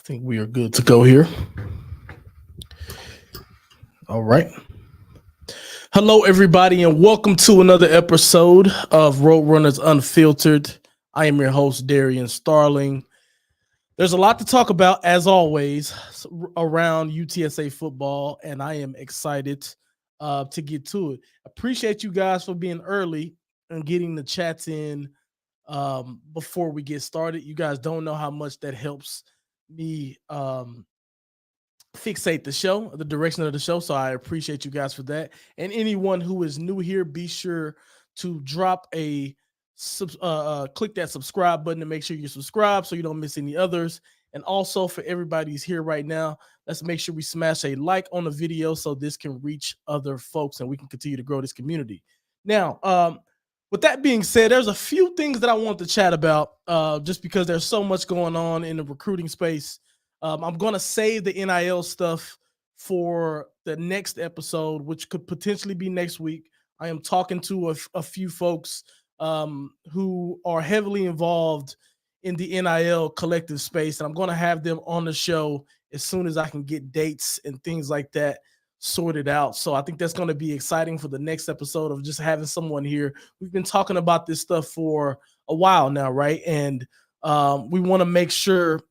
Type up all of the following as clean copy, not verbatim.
think we are good to go here. All right. Hello, everybody, and welcome to another episode of Roadrunners Unfiltered. I am your host, Darian Starling. There's a lot to talk about, as always, around UTSA football, and I am excited to get to it. Appreciate you guys for being early and getting the chats in before we get started. You guys don't know how much that helps me fixate the show, the direction of the show. So I appreciate you guys for that. And anyone who is new here, be sure to drop a click that subscribe button to make sure you subscribe so you don't miss any others. And also for everybody who's here right now, let's make sure we smash a like on the video so this can reach other folks and we can continue to grow this community. Now, with that being said, there's a few things that I want to chat about just because there's so much going on in the recruiting space. I'm going to save the NIL stuff for the next episode, which could potentially be next week. I am talking to a few folks who are heavily involved in the NIL collective space, and I'm going to have them on the show as soon as I can get dates and things like that sorted out. So I think that's going to be exciting for the next episode of just having someone here. We've been talking about this stuff for a while now, right? And we want to make sure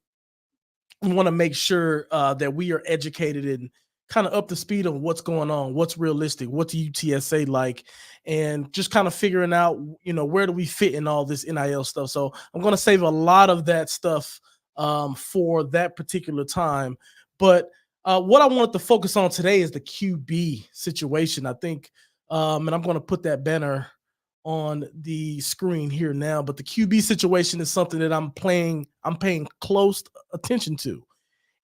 that we are educated and kind of up to speed on what's going on, what's realistic, what's UTSA like, and just kind of figuring out, where do we fit in all this NIL stuff. So I'm going to save a lot of that stuff for that particular time. But what I wanted to focus on today is the QB situation, I think, and I'm going to put that banner on the screen here now, but the QB situation is something that I'm paying close attention to.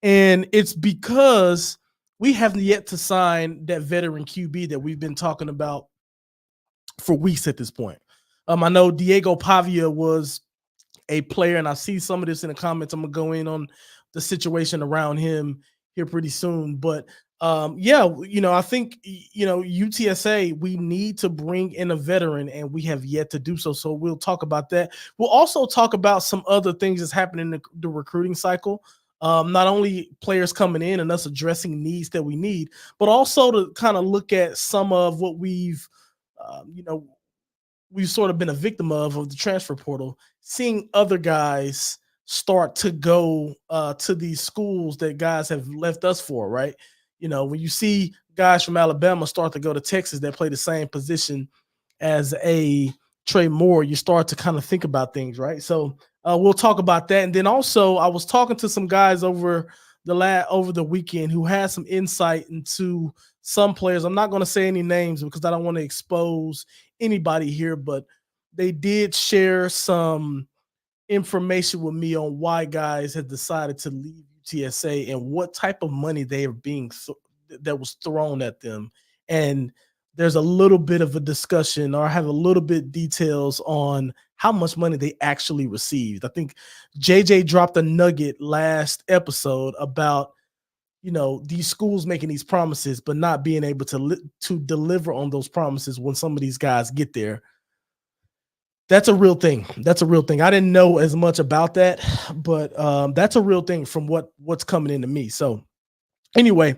And it's because we haven't yet to sign that veteran QB that we've been talking about for weeks at this point. I know Diego Pavia was a player, and I see some of this in the comments. I'm going to go in on the situation around him here pretty soon. But I think, UTSA, we need to bring in a veteran, and we have yet to do so. So we'll talk about that. We'll also talk about some other things that's happening in the recruiting cycle. Not only players coming in and us addressing needs that we need, but also to kind of look at some of what we've sort of been a victim of the transfer portal, seeing other guys start to go to these schools that guys have left us for, right? When you see guys from Alabama start to go to Texas that play the same position as a Trey Moore, you start to kind of think about things, right? So we'll talk about that. And then also I was talking to some guys over the weekend who had some insight into some players. I'm not going to say any names because I don't want to expose anybody here, but they did share some information with me on why guys had decided to leave UTSA and what type of money they are that was thrown at them. And there's a little bit of a discussion, or I have a little bit details on how much money they actually received. I think JJ dropped a nugget last episode about, these schools making these promises, but not being able to deliver on those promises when some of these guys get there. That's a real thing. I didn't know as much about that, but that's a real thing from what's coming into me. So anyway,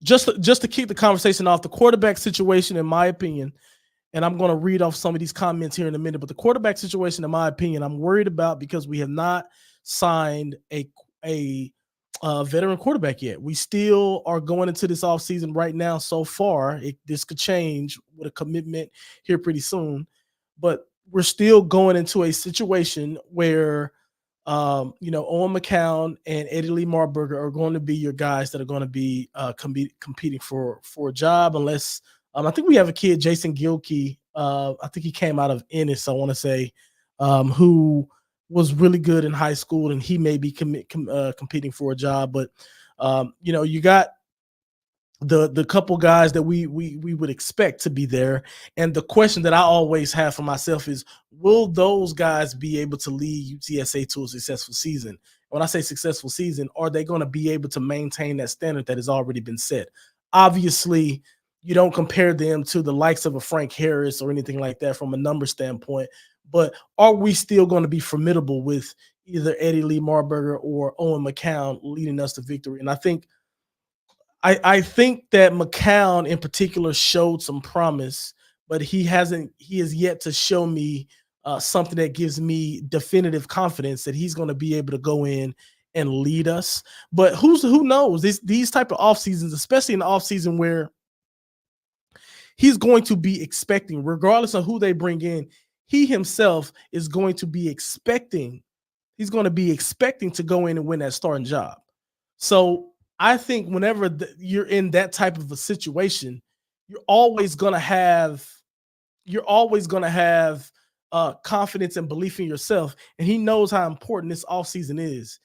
just to keep the conversation off, the quarterback situation, in my opinion, and I'm going to read off some of these comments here in a minute, but the quarterback situation, in my opinion, I'm worried about because we have not signed a veteran quarterback yet. We still are going into this offseason right now. So far, this could change with a commitment here pretty soon, but we're still going into a situation where Owen McCown and Eddie Lee Marburger are going to be your guys that are going to be competing for a job, unless I think we have a kid, Jason Gilkey. I think he came out of Ennis, I want to say, who was really good in high school, and he may be competing for a job. But you got the couple guys that we would expect to be there. And the question that I always have for myself is, will those guys be able to lead UTSA to a successful season? When I say successful season, are they going to be able to maintain that standard that has already been set? Obviously, you don't compare them to the likes of a Frank Harris or anything like that from a number standpoint, but are we still going to be formidable with either Eddie Lee Marburger or Owen McCown leading us to victory. And I think that McCown in particular showed some promise, but he has yet to show me something that gives me definitive confidence that he's going to be able to go in and lead us. But who knows? These type of off seasons, especially in the off season where he's going to be expecting, regardless of who they bring in, he himself is going to be expecting. He's going to be expecting to go in and win that starting job. So I think whenever you're in that type of a situation, you're always going to have you're always going to have confidence and belief in yourself. And he knows how important this offseason is.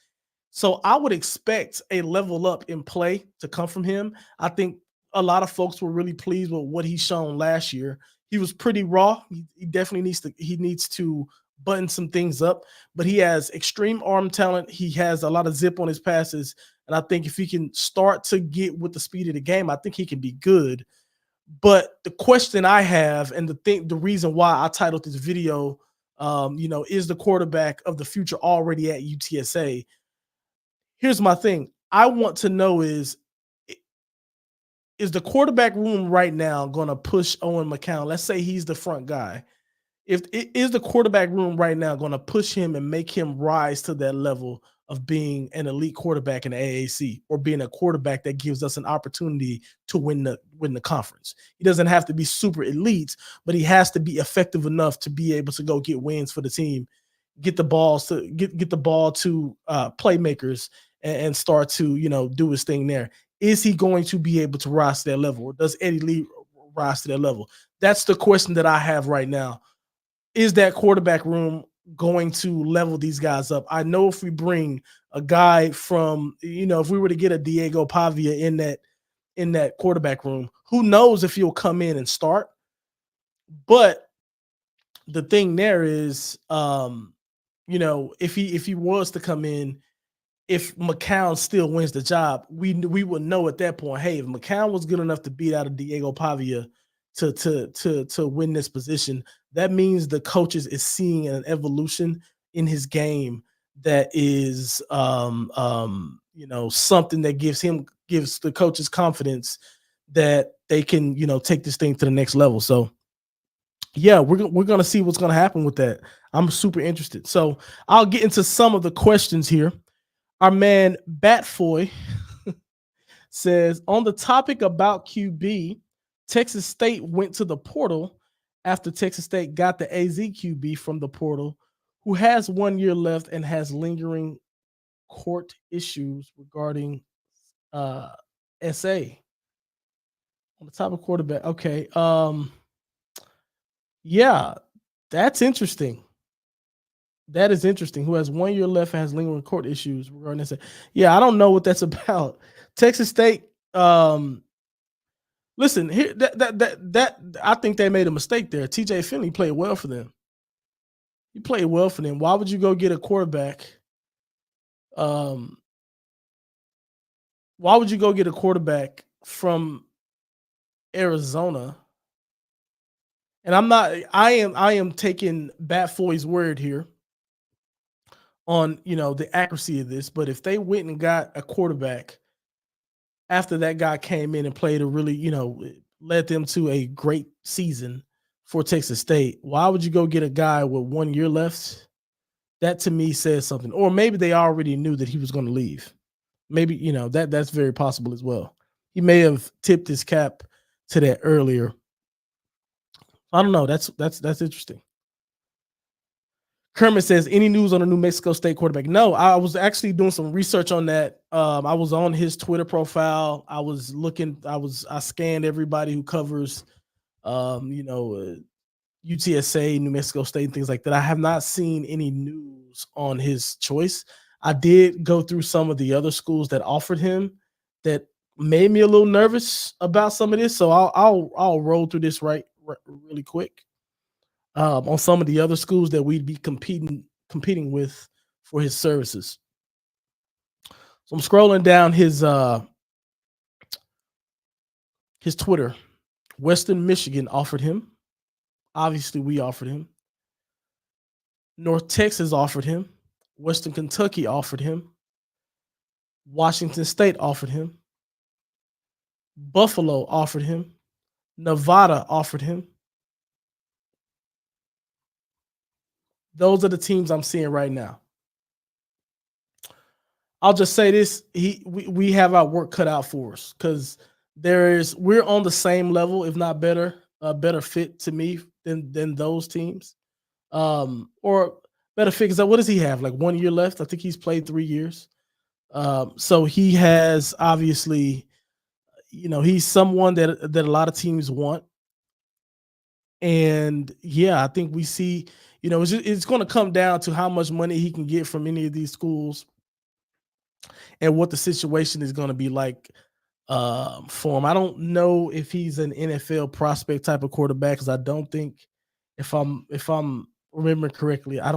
So I would expect a level up in play to come from him. I think a lot of folks were really pleased with what he's shown last year. He was pretty raw. He definitely needs to button some things up, but he has extreme arm talent. He has a lot of zip on his passes, and I think if he can start to get with the speed of the game, I think he can be good. But the question I have, and the reason why I titled this video, is the quarterback of the future already at UTSA? Here's my thing. I want to know is the quarterback room right now going to push Owen McCown? Let's say he's the front guy. If it is the quarterback room right now going to push him and make him rise to that level of being an elite quarterback in the AAC, or being a quarterback that gives us an opportunity to win the conference? He doesn't have to be super elite, but he has to be effective enough to be able to go get wins for the team, get the ball to playmakers, and start to do his thing there. Is he going to be able to rise to that level, or does Eddie Lee rise to that level? That's the question that I have right now. Is that quarterback room going to level these guys up? I know if we bring a guy from, if we were to get a Diego Pavia in that quarterback room, who knows if he'll come in and start. But the thing there is, if he was to come in, if McCown still wins the job, we would know at that point, hey, if McCown was good enough to beat out of Diego Pavia to win this position, that means the coaches is seeing an evolution in his game that is something that gives the coaches confidence that they can take this thing to the next level. So yeah, we're gonna see what's gonna happen with that. I'm super interested. So I'll get into some of the questions here. Our man Batfoy says, on the topic about QB, Texas State went to the portal after Texas State got the AZ QB from the portal, who has 1 year left and has lingering court issues regarding SA. On the topic of quarterback, okay. Yeah, that's interesting. That is interesting. Who has 1 year left and has lingering court issues regarding this? Yeah, I don't know what that's about. Texas State. Listen, here that I think they made a mistake there. TJ Finley played well for them. He played well for them. Why would you go get a quarterback? Why would you go get a quarterback from Arizona? And I am taking Batfoy's word here on the accuracy of this, but if they went and got a quarterback after that guy came in and played a really, led them to a great season for Texas State, why would you go get a guy with 1 year left? That to me says something. Or maybe they already knew that he was going to leave. Maybe, that's very possible as well. He may have tipped his cap to that earlier. I don't know. That's interesting. Kermit says, any news on the New Mexico State quarterback? No, I was actually doing some research on that. I was on his Twitter profile. I scanned everybody who covers, UTSA, New Mexico State, and things like that. I have not seen any news on his choice. I did go through some of the other schools that offered him that made me a little nervous about some of this. So I'll roll through this really quick. On some of the other schools that we'd be competing with for his services. So I'm scrolling down his Twitter. Western Michigan offered him. Obviously, we offered him. North Texas offered him. Western Kentucky offered him. Washington State offered him. Buffalo offered him. Nevada offered him. Those are the teams I'm seeing right now. I'll just say this: we have our work cut out for us because we're on the same level, if not better, a better fit to me than those teams. Or better fit because what does he have? Like 1 year left? I think he's played 3 years. So he has obviously, he's someone that a lot of teams want. And yeah, I think we see, it's going to come down to how much money he can get from any of these schools and what the situation is going to be like for him. I don't know if he's an NFL prospect type of quarterback because I don't think, if I'm remembering correctly, I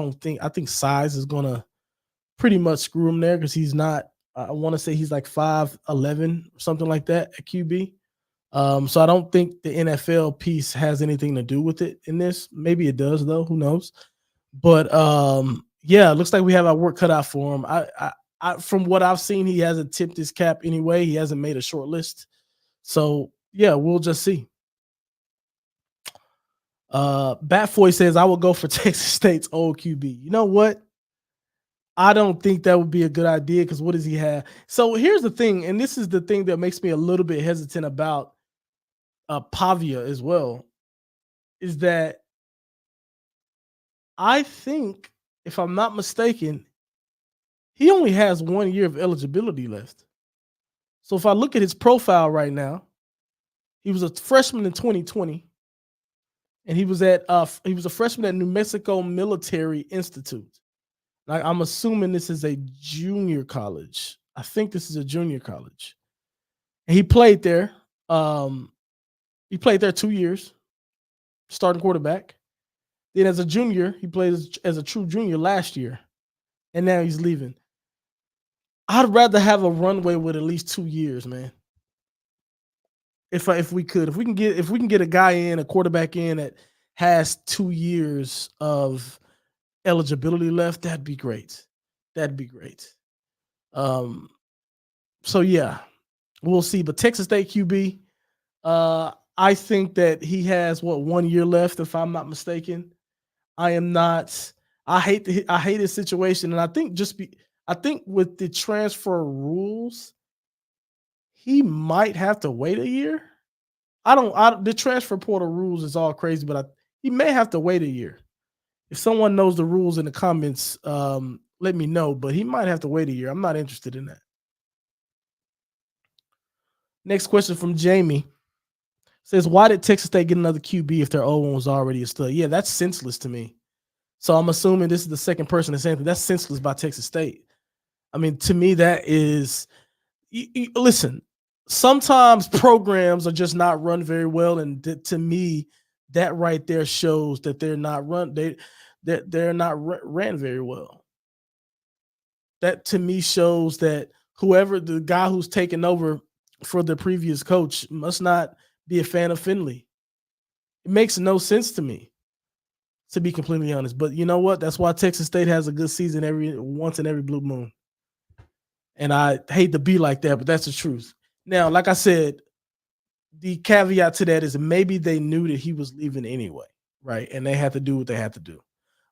think size is going to pretty much screw him there because he's not. I want to say he's like 5'11" or something like that at QB. So I don't think the NFL piece has anything to do with it in this. Maybe it does though. Who knows? But yeah, it looks like we have our work cut out for him. From what I've seen, he hasn't tipped his cap anyway. He hasn't made a short list. So yeah, we'll just see. Batfoy says I will go for Texas State's old QB. You know what? I don't think that would be a good idea because what does he have? So here's the thing, and this is the thing that makes me a little bit hesitant about Pavia as well, is that I think, if I'm not mistaken, he only has 1 year of eligibility left. So if I look at his profile right now, he was a freshman in 2020, and he was a freshman at New Mexico Military Institute. Like, I'm assuming this is a junior college. I think this is a junior college. And he played there. He played there 2 years, starting quarterback. Then as a junior, he played as a true junior last year, and now he's leaving. I'd rather have a runway with at least 2 years, man. If we can get a quarterback in that has 2 years of eligibility left, that'd be great. That'd be great. Um, so yeah, we'll see. But Texas State QB, I think that he has 1 year left, if I'm not mistaken. I am not. I hate his situation, and I think with the transfer rules, he might have to wait a year. The transfer portal rules is all crazy, but he may have to wait a year. If someone knows the rules in the comments, let me know. But he might have to wait a year. I'm not interested in that. Next question from Jamie says, "Why did Texas State get another QB if their old one was already a stud?" Yeah, that's senseless to me. So I'm assuming this is the second person that's saying that. That's senseless by Texas State. I mean, to me, that is. Listen, sometimes programs are just not run very well, and to me, that right there shows that they're not ran very well. That to me shows that whoever the guy who's taken over for the previous coach must not be a fan of Finley. It makes no sense to me, to be completely honest. But you know what? That's why Texas State has a good season once in every blue moon. And I hate to be like that, but that's the truth. Now, like I said, the caveat to that is maybe they knew that he was leaving anyway, right? And they had to do what they had to do.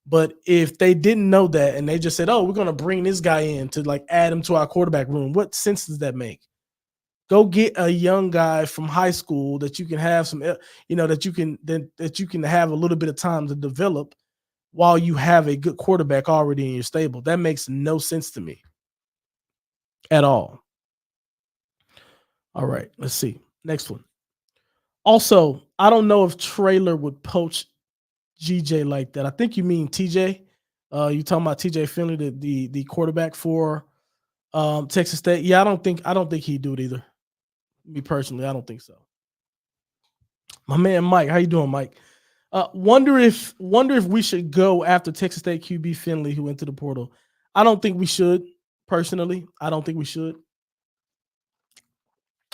But if they didn't know that and they just said, "Oh, we're going to bring this guy in to like add him to our quarterback room," what sense does that make? Go get a young guy from high school that you can have that you can have a little bit of time to develop while you have a good quarterback already in your stable. That makes no sense to me at all. All right, let's see. Next one. Also, I don't know if Traylor would poach GJ like that. I think you mean TJ. You talking about TJ Finley, the quarterback for Texas State? Yeah, I don't think he'd do it either. Me personally, I don't think so. My man Mike, how you doing, Mike? Wonder if we should go after Texas State QB Finley, who went to the portal. I don't think we should. Personally, I don't think we should.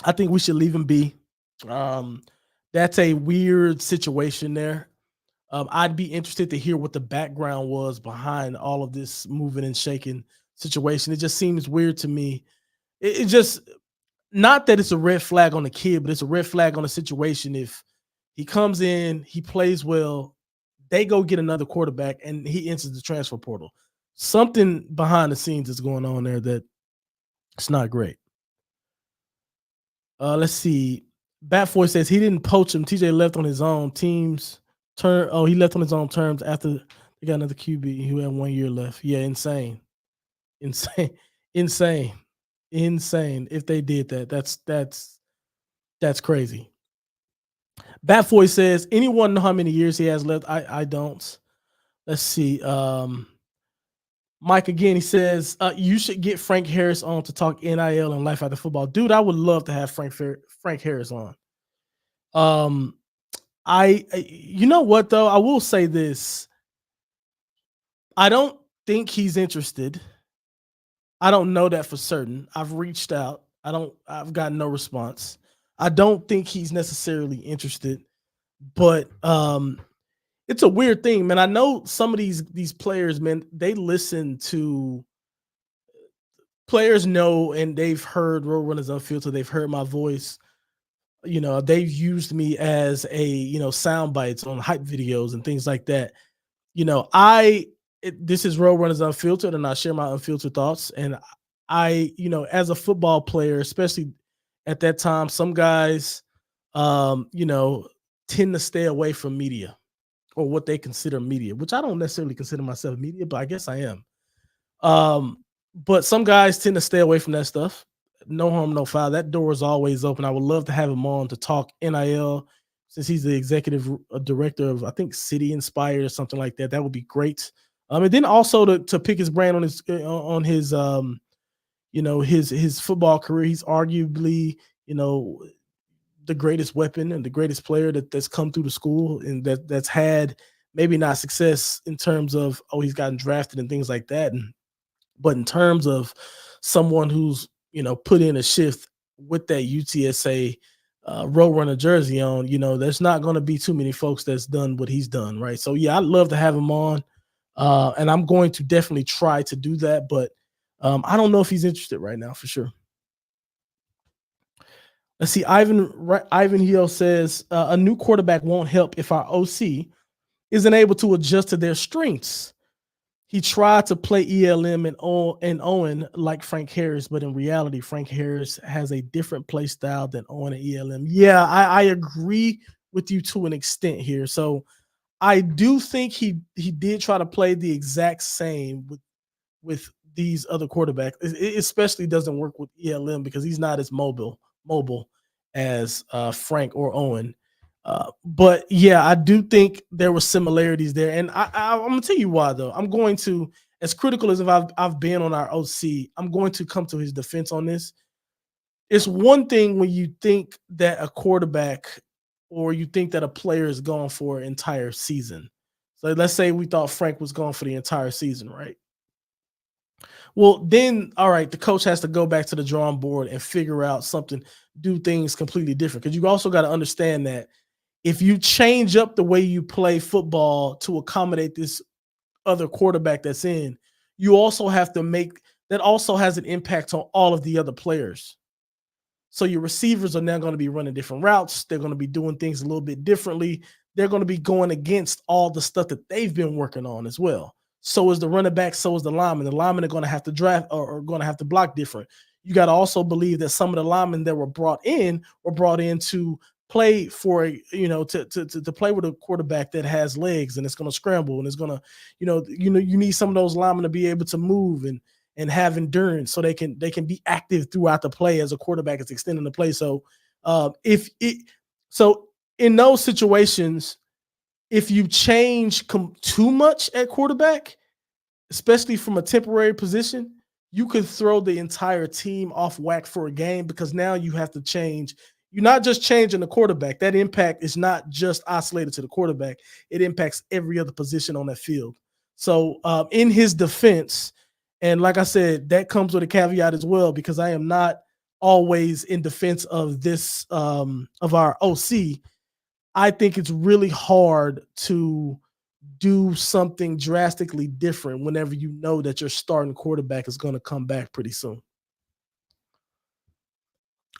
I think we should leave him be. That's a weird situation there. I'd be interested to hear what the background was behind all of this moving and shaking situation. It just seems weird to me. It just not that it's a red flag on the kid, but it's a red flag on the situation. If he comes in, he plays well, they go get another quarterback, and he enters the transfer portal. Something behind the scenes is going on there that it's not great. Let's see. Batfoy says he didn't poach him. TJ left on his own teams turn. Oh, he left on his own terms after they got another QB who had 1 year left. Yeah, insane, insane, insane, insane. If they did that, that's crazy. Batfoy says, anyone know how many years he has left? I don't. Let's see. Mike again, he says, you should get Frank Harris on to talk NIL and life after football. Dude, I would love to have Frank Harris on. You know what though? I will say this. I don't think he's interested. I don't know that for certain. I've reached out. I've gotten no response. I don't think he's necessarily interested, but it's a weird thing, man. I know some of these players, man, they listen to players know and they've heard Roadrunners Unfiltered, they've heard my voice. You know, they've used me as sound bites on hype videos and things like that. You know, this is Roadrunners Unfiltered, and I share my unfiltered thoughts. And as a football player, especially at that time, some guys, tend to stay away from media or what they consider media, which I don't necessarily consider myself media, but I guess I am. But some guys tend to stay away from that stuff. No harm, no foul. That door is always open. I would love to have him on to talk NIL since he's the executive director of, I think, City Inspired or something like that. That would be great. And then also to pick his brain on his his football career. He's arguably, the greatest weapon and the greatest player that's come through the school and that's had maybe not success in terms of, he's gotten drafted and things like that. But in terms of someone who's, put in a shift with that UTSA Roadrunner jersey on, there's not going to be too many folks that's done what he's done. Right. So yeah, I'd love to have him on. And I'm going to definitely try to do that, but I don't know if he's interested right now for sure. Let's see. Ivan Hill says a new quarterback won't help if our OC isn't able to adjust to their strengths. He tried to play ELM and Owen like Frank Harris, but in reality, Frank Harris has a different play style than Owen and ELM. Yeah, I agree with you to an extent here. So I do think he did try to play the exact same with these other quarterbacks. It especially doesn't work with ELM because he's not as mobile as Frank or Owen. But yeah, I do think there were similarities there, and I'm gonna tell you why though. I'm going to, as critical as if I've been on our OC, I'm going to come to his defense on this. It's one thing when you think that a quarterback or you think that a player is gone for an entire season. So let's say we thought Frank was gone for the entire season, right? Well, then, all right, the coach has to go back to the drawing board and figure out something, do things completely different. Because you also got to understand that if you change up the way you play football to accommodate this other quarterback that's in, you also have to make that also has an impact on all of the other players. So your receivers are now going to be running different routes. They're going to be doing things a little bit differently. They're going to be going against all the stuff that they've been working on as well. So is the running back, so is the lineman. The linemen are going to have to draft or going to have to block different. You got to also believe that some of the linemen that were brought in to play for, to play with a quarterback that has legs and it's going to scramble and it's going to, you need some of those linemen to be able to move and have endurance so they can be active throughout the play as a quarterback is extending the play. So in those situations, if you change too much at quarterback, especially from a temporary position, you could throw the entire team off whack for a game because now you have to change. You're not just changing the quarterback. That impact is not just isolated to the quarterback. It impacts every other position on that field. So in his defense, and like I said, that comes with a caveat as well, because I am not always in defense of this, of our OC. I think it's really hard to do something drastically different whenever you know that your starting quarterback is going to come back pretty soon.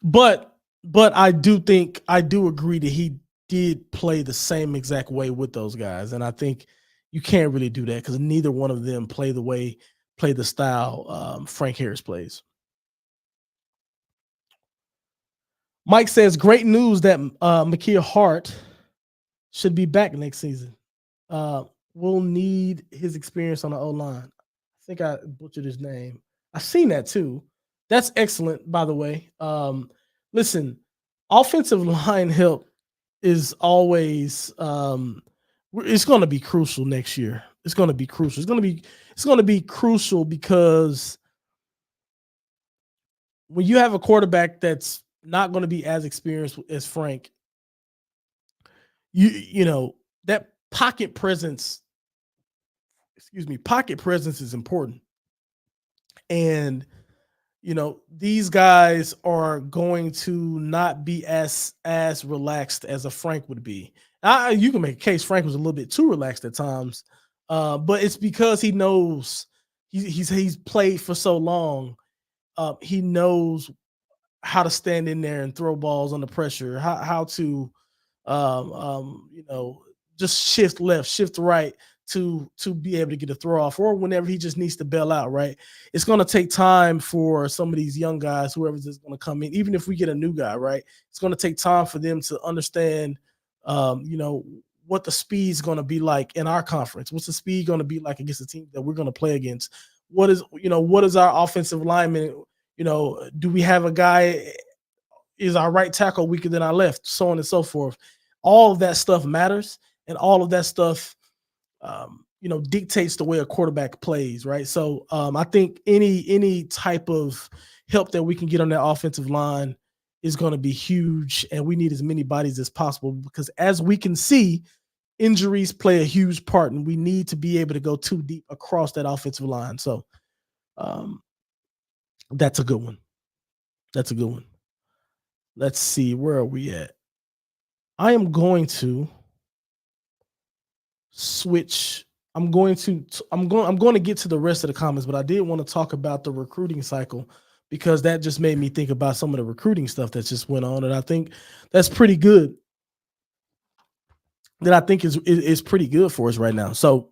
But I do agree that he did play the same exact way with those guys, and I think you can't really do that because neither one of them play the style Frank Harris plays. Mike says, "Great news that Mekhi Hart should be back next season. Uh, we'll need his experience on the O line." I think I butchered his name. I've seen that too. That's excellent, by the way. Listen, offensive line help is always it's going to be crucial next year. It's going to be crucial. It's going to be crucial because when you have a quarterback that's not going to be as experienced as Frank, you know that pocket presence. Excuse me, pocket presence is important, and these guys are going to not be as relaxed as a Frank would be. You can make a case Frank was a little bit too relaxed at times, but it's because he knows he's played for so long. He knows how to stand in there and throw balls under pressure, how to just shift left, shift right to be able to get a throw off, or whenever he just needs to bail out. Right, it's going to take time for some of these young guys, whoever's just going to come in. Even if we get a new guy, right, it's going to take time for them to understand, what the speed is going to be like in our conference. What's the speed going to be like against the team that we're going to play against? What is our offensive lineman? Do we have a guy? Is our right tackle weaker than our left? So on and so forth. All of that stuff matters, and all of that stuff, dictates the way a quarterback plays, right? So I think any type of help that we can get on that offensive line is going to be huge, and we need as many bodies as possible because, as we can see, injuries play a huge part, and we need to be able to go too deep across that offensive line. So that's a good one. That's a good one. Let's see, where are we at? I am going to switch. I'm going to get to the rest of the comments, but I did want to talk about the recruiting cycle because that just made me think about some of the recruiting stuff that just went on, and I think that's pretty good. That I think is pretty good for us right now. So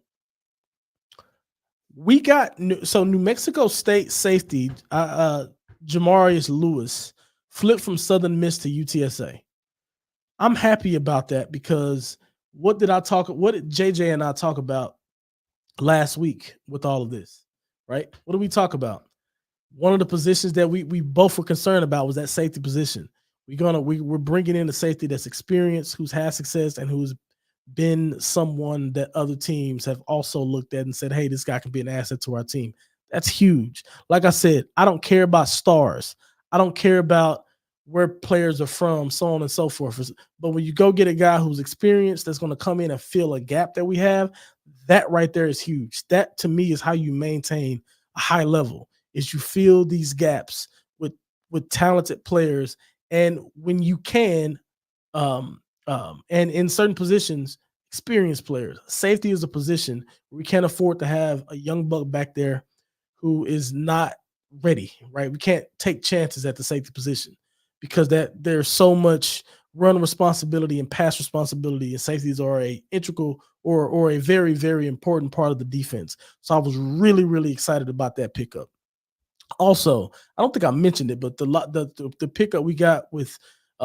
we got New Mexico State safety Jamarius Lewis flipped from Southern Miss to UTSA. I'm happy about that because what did JJ and I talk about last week with all of this, right? What did we talk about? One of the positions that we both were concerned about was that safety position. We're bringing in a safety that's experienced, who's had success, and who's been someone that other teams have also looked at and said, hey, this guy can be an asset to our team. That's huge. Like I said, I don't care about stars. I don't care about where players are from, so on and so forth. But when you go get a guy who's experienced, that's going to come in and fill a gap that we have, that right there is huge. That, to me, is how you maintain a high level, is you fill these gaps with talented players. And when you can, and in certain positions, experienced players. Safety is a position we can't afford to have a young buck back there who is not ready, right? We can't take chances at the safety position because there's so much run responsibility and pass responsibility, and safeties are a integral or a very, very important part of the defense. So I was really, really excited about that pickup. Also, I don't think I mentioned it, but the pickup we got with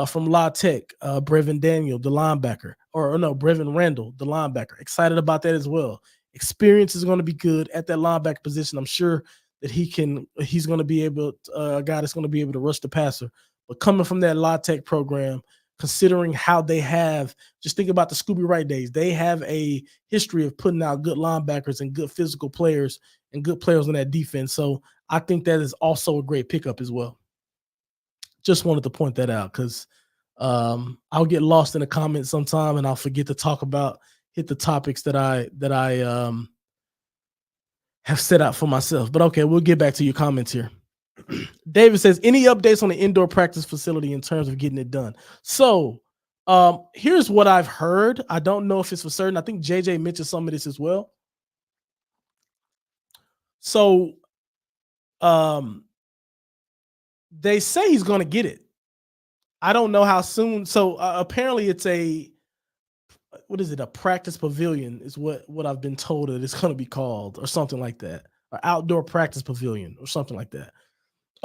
from La Tech, Brevin Daniel, the linebacker, or no, Brevin Randall, the linebacker. Excited about that as well. Experience is going to be good at that linebacker position. I'm sure that he's going to be able, a guy that's going to be able to rush the passer. But coming from that La Tech program, considering how they have, just think about the Scooby Wright days. They have a history of putting out good linebackers and good physical players and good players on that defense. So I think that is also a great pickup as well. Just wanted to point that out because I'll get lost in the comments sometime and I'll forget to hit the topics that I have set out for myself. But okay, we'll get back to your comments here. David says, any updates on the indoor practice facility in terms of getting it done? So Here's what I've heard. I don't know if it's for certain. I think JJ mentioned some of this as well. So, um, they say he's going to get it. I don't know how soon. So apparently, it's a what is it? A practice pavilion is what I've been told that it's going to be called, or something like that, or outdoor practice pavilion, or something like that.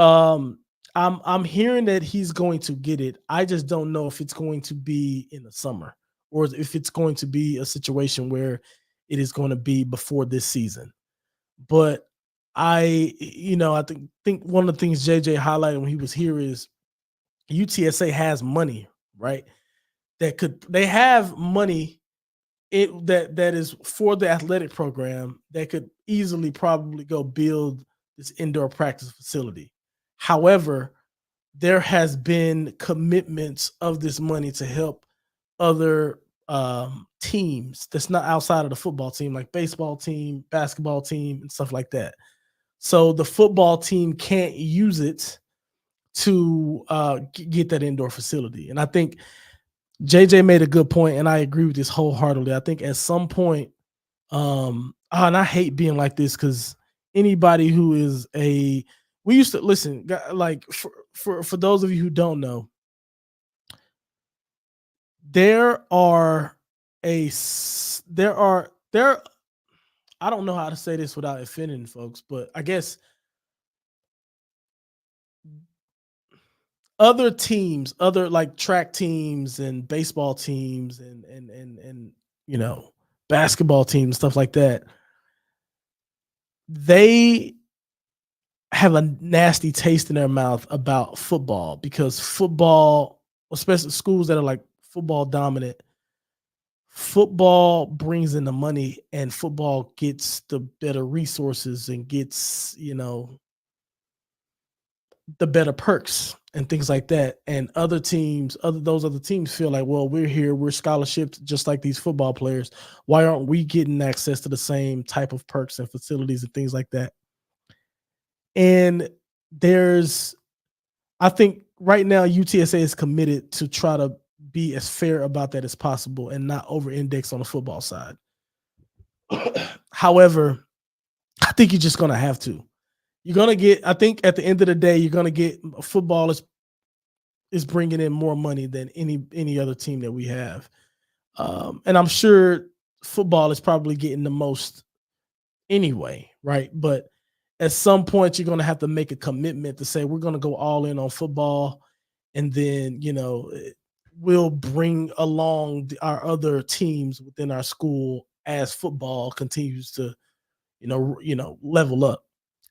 Um, I'm hearing that he's going to get it. I just don't know if it's going to be in the summer or if it's going to be a situation where it is going to be before this season. But I think one of the things JJ highlighted when he was here is UTSA has money, right? They have money that is for the athletic program that could easily probably go build this indoor practice facility. However, there has been commitments of this money to help other teams that's not outside of the football team, like baseball team, basketball team, and stuff like that. So the football team can't use it to get that indoor facility. And I think JJ made a good point, and I agree with this wholeheartedly. I think at some point, and I hate being like this because anybody who is we used to listen, like for those of you who don't know, there are there. I don't know how to say this without offending folks, but I guess other teams, other like track teams and baseball teams and basketball teams, stuff like that, they have a nasty taste in their mouth about football because football, especially schools that are like football dominant, football brings in the money and football gets the better resources and gets, the better perks and things like that. And those other teams feel like, well, we're here, we're scholarshipped just like these football players. Why aren't we getting access to the same type of perks and facilities and things like that? And I think right now UTSA is committed to try to be as fair about that as possible and not over index on the football side. However, I think you're just going to have to. You're going to get, I think at the end of the day, you're going to get football is bringing in more money than any other team that we have. And I'm sure football is probably getting the most anyway, right? But at some point, you're going to have to make a commitment to say we're going to go all in on football, and then we'll bring along our other teams within our school as football continues to level up.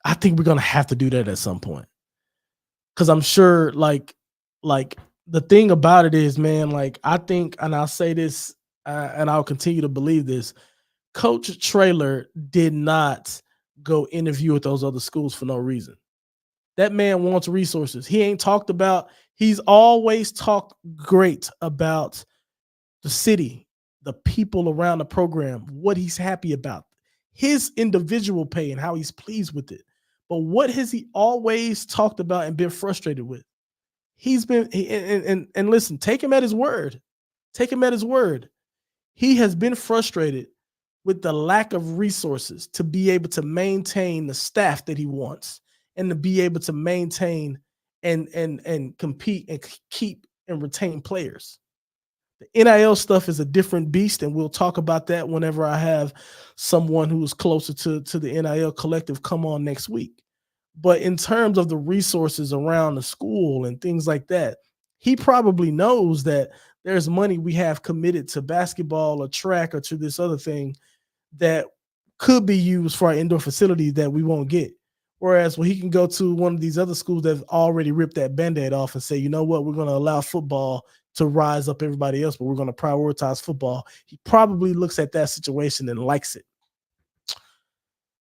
I think we're going to have to do that at some point because I'm sure like the thing about it is, man, like I think, and I'll say this, and I'll continue to believe this. Coach Traylor did not go interview with those other schools for no reason. That man wants resources. He's always talked great about the city, the people around the program, what he's happy about, his individual pay and how he's pleased with it. But what has he always talked about and been frustrated with? And listen, take him at his word. Take him at his word. He has been frustrated with the lack of resources to be able to maintain the staff that he wants and to be able to maintain and compete and keep and retain players. The NIL stuff is a different beast, and we'll talk about that whenever I have someone who is closer to the NIL collective come on next week. But in terms of the resources around the school and things like that, he probably knows that there's money we have committed to basketball or track or to this other thing that could be used for our indoor facility that we won't get. Whereas he can go to one of these other schools that have already ripped that Band-Aid off and say, you know what, we're going to allow football to rise up everybody else, but we're going to prioritize football. He probably looks at that situation and likes it.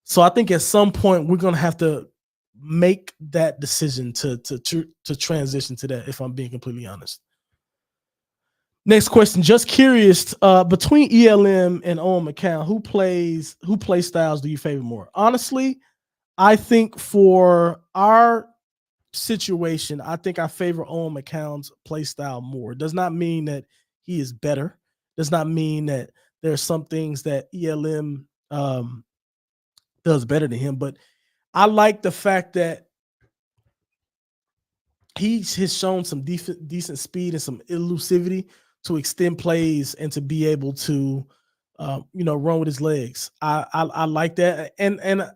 So I think at some point we're going to have to make that decision to transition to that, if I'm being completely honest. Next question. Just curious, between ELM and Owen McCown, who play styles do you favor more? Honestly, I think for our situation, I think I favor Owen McCown's play style more. It does not mean that he is better. Does not mean that there are some things that ELM does better than him, but I like the fact that he has shown some decent speed and some elusivity to extend plays and to be able to, run with his legs. I like that, and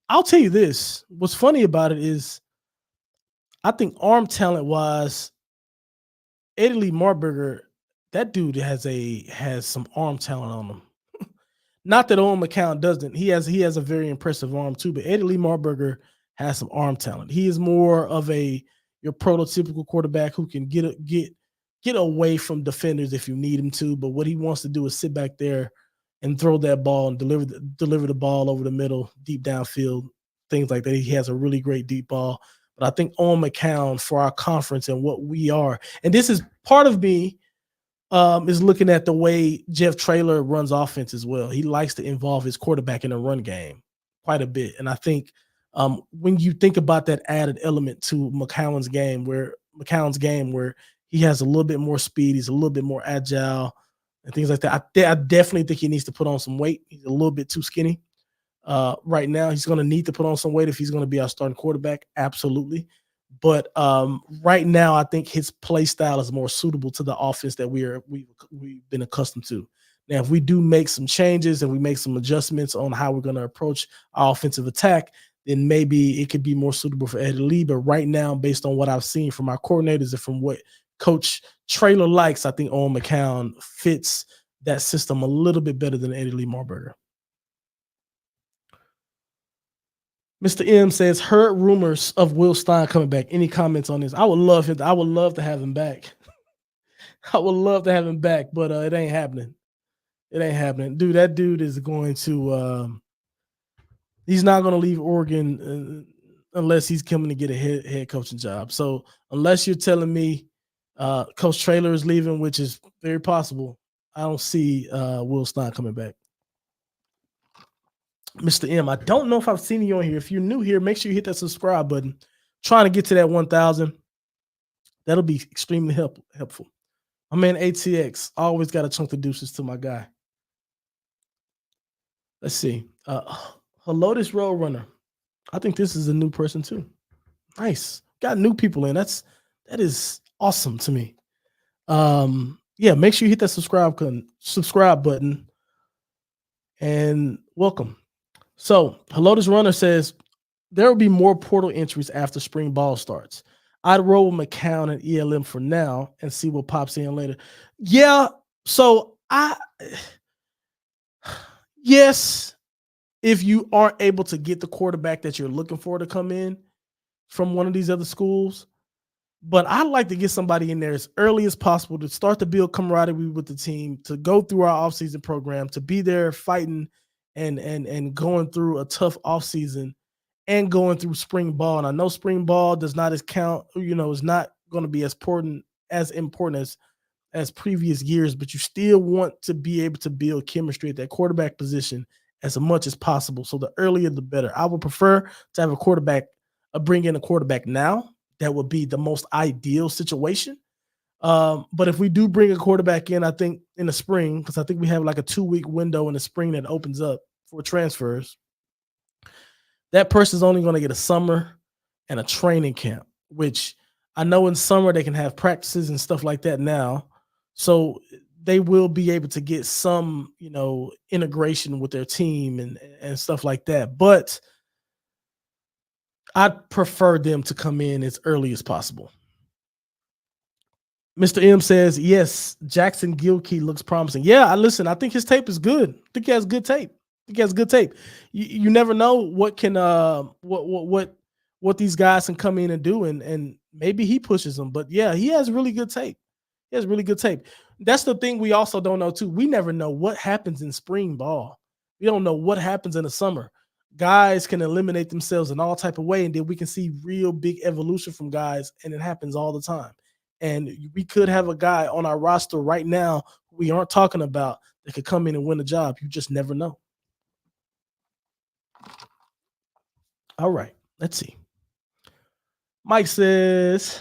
I'll tell you this: what's funny about it is I think arm talent wise, Eddie Lee Marburger, that dude has some arm talent on him. Not that Owen McCown doesn't. He has a very impressive arm too, but Eddie Lee Marburger has some arm talent. He is more of your prototypical quarterback who can get away from defenders if you need him to. But what he wants to do is sit back there and throw that ball and deliver the ball over the middle, deep downfield, things like that. He has a really great deep ball. But I think Owen McCown for our conference and what we are, and this is part of me is looking at the way Jeff Traylor runs offense as well. He likes to involve his quarterback in the run game quite a bit. And I think when you think about that added element to McCown's game where he has a little bit more speed, he's a little bit more agile and things like that. I definitely think he needs to put on some weight. He's a little bit too skinny. Right now, he's going to need to put on some weight if he's going to be our starting quarterback. Absolutely. But right now, I think his play style is more suitable to the offense that we've been accustomed to. Now, if we do make some changes and we make some adjustments on how we're going to approach our offensive attack, then maybe it could be more suitable for Eddie Lee. But right now, based on what I've seen from our coordinators and from what Coach Traylor likes, I think Owen McCown fits that system a little bit better than Eddie Lee Marburger. Mr. M says, heard rumors of Will Stein coming back. Any comments on this? I would love him. I would love to have him back. I would love to have him back, but it ain't happening. It ain't happening. Dude, that dude is going to he's not going to leave Oregon unless he's coming to get a head coaching job. So unless you're telling me Coach Traylor is leaving, which is very possible, I don't see Will Stein coming back. Mr. M, I don't know if I've seen you on here. If you're new here, make sure you hit that subscribe button. Trying to get to that 1,000. That'll be extremely helpful. My man ATX, always got a chunk of deuces to my guy. Let's see. Hello, this road runner. I think this is a new person too. Nice. Got new people in. That is awesome to me. Yeah, make sure you hit that subscribe button. And welcome. So, hello, this runner says there will be more portal entries after spring ball starts. I'd roll with McCown and ELM for now and see what pops in later. Yeah, so yes, if you aren't able to get the quarterback that you're looking for to come in from one of these other schools, but I'd like to get somebody in there as early as possible to start to build camaraderie with the team, to go through our offseason program, to be there fighting and going through a tough offseason and going through spring ball. And I know spring ball does not count, is not going to be as important as previous years, but you still want to be able to build chemistry at that quarterback position as much as possible. So the earlier the better. I would prefer to have bring in a quarterback now. That would be the most ideal situation. But if we do bring a quarterback in, I think in the spring, because I think we have like a 2-week window in the spring that opens up for transfers, that person's only going to get a summer and a training camp, which I know in summer they can have practices and stuff like that now. So they will be able to get some, integration with their team and stuff like that. But I'd prefer them to come in as early as possible. Mr. M says, yes, Jackson Gilkey looks promising. Yeah, I think his tape is good. I think he has good tape. You never know what can what these guys can come in and do, and maybe he pushes them. But yeah, he has really good tape. That's the thing we also don't know too. We never know what happens in spring ball. We don't know what happens in the summer. Guys can eliminate themselves in all type of way, and then we can see real big evolution from guys, and it happens all the time. And we could have a guy on our roster right now we aren't talking about that could come in and win a job. You just never know. All right, let's see. Mike says,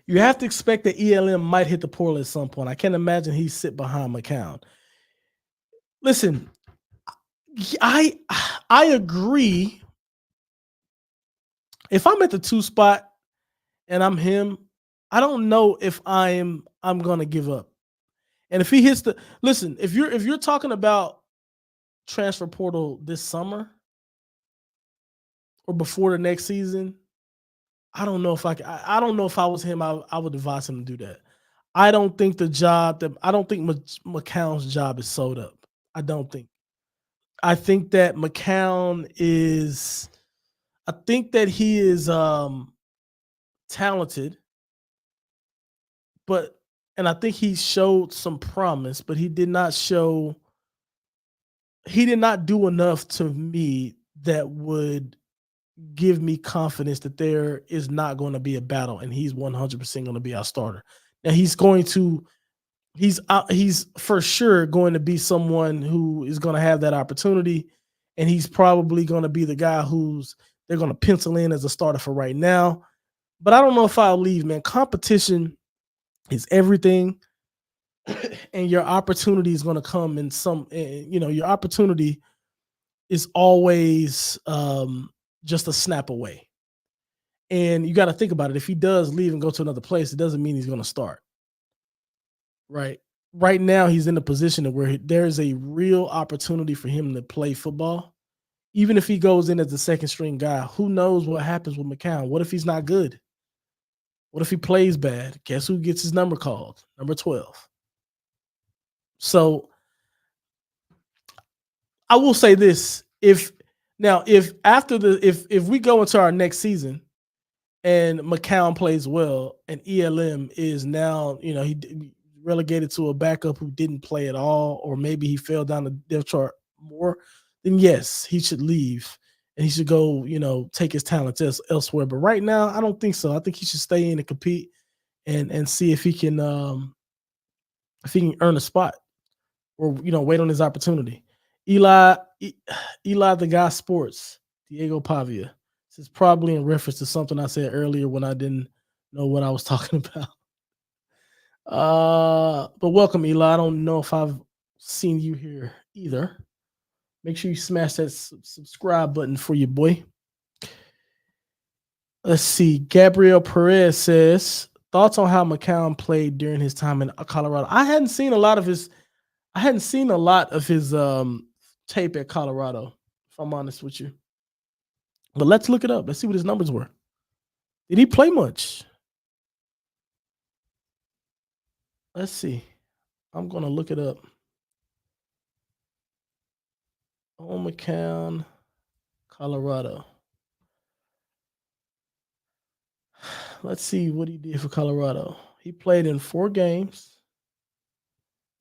You have to expect that ELM might hit the portal at some point. I can't imagine he sit behind McCown. Listen, I I agree. If I'm at the 2 spot and I'm him, I don't know if I'm gonna give up. And if he hits the listen, if you're talking about transfer portal this summer or before the next season, I don't know if I don't know if I was him, I would advise him to do that. I don't think McCown's job is sold up. I don't think. I think that McCown is. I think that he is talented, but and I think he showed some promise, but he did not do enough to me that would give me confidence that there is not going to be a battle and he's 100% going to be our starter. Now he's for sure going to be someone who is going to have that opportunity, and he's probably going to be the guy who's they're going to pencil in as a starter for right now. But I don't know if I'll leave, man. Competition is everything, and your opportunity is going to come in some. Your opportunity is always just a snap away. And you got to think about it. If he does leave and go to another place, it doesn't mean he's going to start. Right. Right now, he's in a position where there's a real opportunity for him to play football. Even if he goes in as the second string guy, who knows what happens with McCown? What if he's not good? What if he plays bad? Guess who gets his number called? Number 12. So I will say this: if we go into our next season and McCown plays well and ELM is now, he relegated to a backup who didn't play at all, or maybe he fell down the depth chart more, then yes, he should leave and he should go, take his talents elsewhere. But right now, I don't think so. I think he should stay in and compete and see if he can earn a spot or wait on his opportunity. Eli, Eli the guy sports, Diego Pavia. This is probably in reference to something I said earlier when I didn't know what I was talking about. But welcome, Eli. I don't know if I've seen you here either. Make sure you smash that subscribe button for your boy. Let's see. Gabriel Perez says, thoughts on how McCown played during his time in Colorado. I hadn't seen a lot of his tape at Colorado, if I'm honest with you. But let's look it up. Let's see what his numbers were. Did he play much? Let's see. I'm going to look it up. Oh, McCown, Colorado. Let's see what he did for Colorado. He played in 4 games.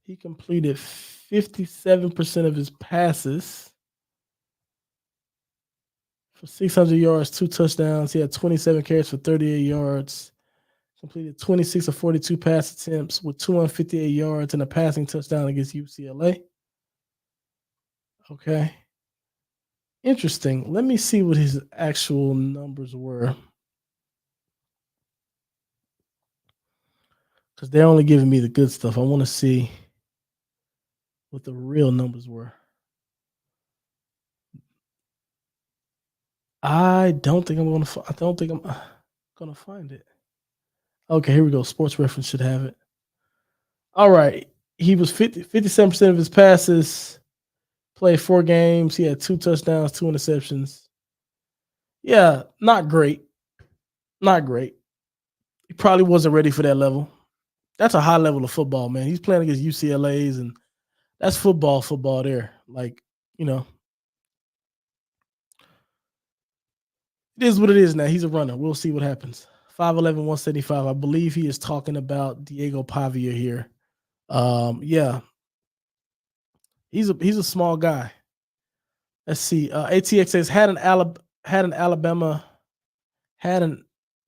He completed 57% of his passes for 600 yards, 2 touchdowns. He had 27 carries for 38 yards. Completed 26 of 42 pass attempts with 258 yards and a passing touchdown against UCLA. Okay. Interesting. Let me see what his actual numbers were. Because they're only giving me the good stuff. I want to see what the real numbers were. I don't think I'm going to find it. Okay, here we go. Sports Reference should have it. All right. He was 57% of his passes, played 4 games. He had 2 touchdowns, 2 interceptions. Yeah, not great. Not great. He probably wasn't ready for that level. That's a high level of football, man. He's playing against UCLA's, and that's football there. Like, it is what it is now. He's a runner. We'll see what happens. 5'11", 175. I believe he is talking about Diego Pavia here. Yeah. He's a small guy. Let's see. ATX says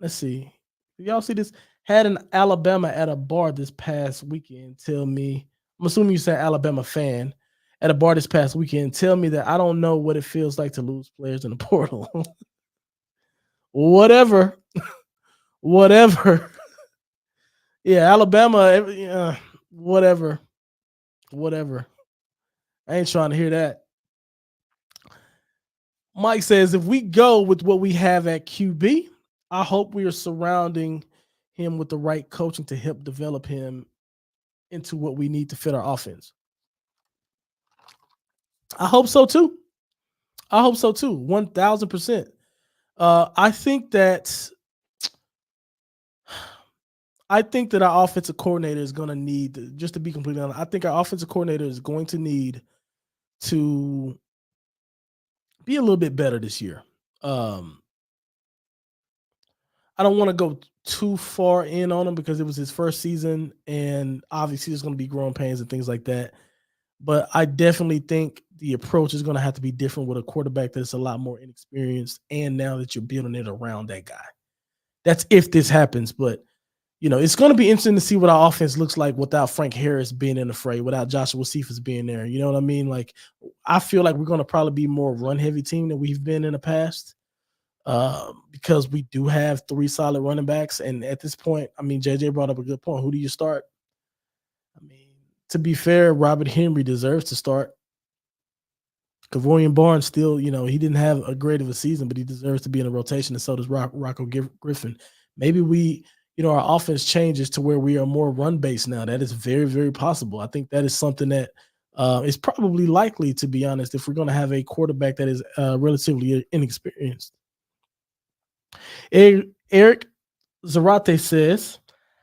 let's see. Did y'all see this? Had an Alabama at a bar this past weekend tell me, I'm assuming you said Alabama fan, at a bar this past weekend, tell me that I don't know what it feels like to lose players in the portal. Whatever. Whatever. Yeah, Alabama, whatever, whatever. I ain't trying to hear that. Mike says, if we go with what we have at QB, I hope we are surrounding him with the right coaching to help develop him into what we need to fit our offense. I hope so too. I hope so too. 1000%. I think that our offensive coordinator is going to need, just to be completely honest, I think our offensive coordinator is going to need to be a little bit better this year. Um, I don't want to go too far in on him because it was his first season, and obviously there's going to be growing pains and things like that. But I definitely think the approach is going to have to be different with a quarterback that's a lot more inexperienced, and now that you're building it around that guy. That's if this happens, but it's going to be interesting to see what our offense looks like without Frank Harris being in the fray, without Joshua Cephas being there. You know what I mean? Like, I feel like we're going to probably be more run-heavy team than we've been in the past, because we do have three solid running backs. And at this point, I mean, JJ brought up a good point. Who do you start? I mean, to be fair, Robert Henry deserves to start. Kavorian Barnes still, he didn't have a great of a season, but he deserves to be in the rotation, and so does Rocco Griffin. Maybe our offense changes to where we are more run based now. That is very, very possible. I think that is something that is probably likely, to be honest, if we're going to have a quarterback that is relatively inexperienced. Eric Zarate says,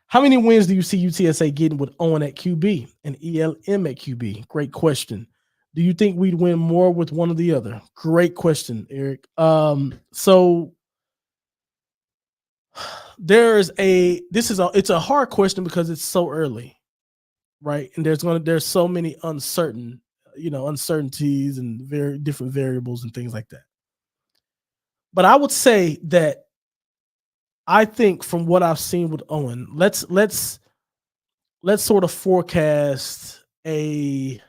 how many wins do you see UTSA getting with Owen at QB and ELM at QB? Great question. Do you think we'd win more with one or the other? Great question, Eric. So it's a hard question because it's so early, right? And there's so many uncertainties and very different variables and things like that. But I would say that I think from what I've seen with Owen, let's sort of forecast a